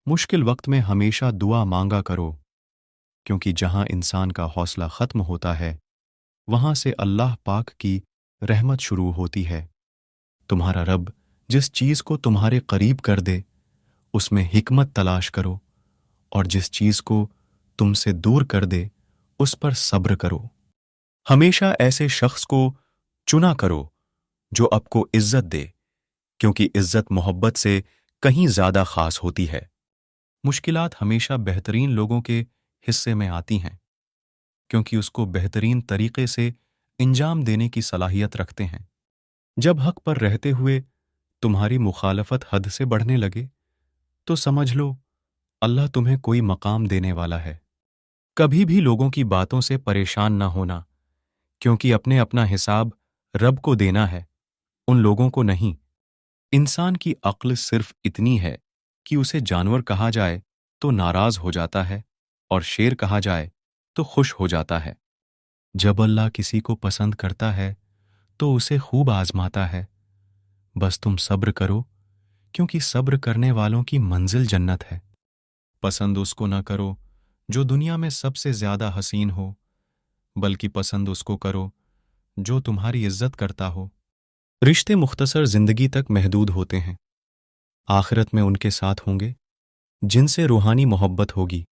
मुश्किल वक्त में हमेशा दुआ मांगा करो, क्योंकि जहां इंसान का हौसला ख़त्म होता है वहां से अल्लाह पाक की रहमत शुरू होती है। तुम्हारा रब जिस चीज़ को तुम्हारे करीब कर दे उसमें हिकमत तलाश करो, और जिस चीज़ को तुमसे दूर कर दे उस पर सब्र करो। हमेशा ऐसे शख्स को चुना करो जो आपको इज्जत दे, क्योंकि इज्जत मोहब्बत से कहीं ज़्यादा ख़ास होती है। मुश्किलात हमेशा बेहतरीन लोगों के हिस्से में आती हैं, क्योंकि उसको बेहतरीन तरीके से इंजाम देने की सलाहियत रखते हैं। जब हक पर रहते हुए तुम्हारी मुखालफत हद से बढ़ने लगे तो समझ लो अल्लाह तुम्हें कोई मकाम देने वाला है। कभी भी लोगों की बातों से परेशान न होना, क्योंकि अपने अपना हिसाब रब को देना है, उन लोगों को नहीं। इंसान की अक्ल सिर्फ इतनी है कि उसे जानवर कहा जाए तो नाराज हो जाता है और शेर कहा जाए तो खुश हो जाता है। जब अल्लाह किसी को पसंद करता है तो उसे खूब आजमाता है। बस तुम सब्र करो, क्योंकि सब्र करने वालों की मंजिल जन्नत है। पसंद उसको न करो जो दुनिया में सबसे ज्यादा हसीन हो, बल्कि पसंद उसको करो जो तुम्हारी इज्जत करता हो। रिश्ते मुख्तसर जिंदगी तक महदूद होते हैं, आखिरत में उनके साथ होंगे जिनसे रूहानी मोहब्बत होगी।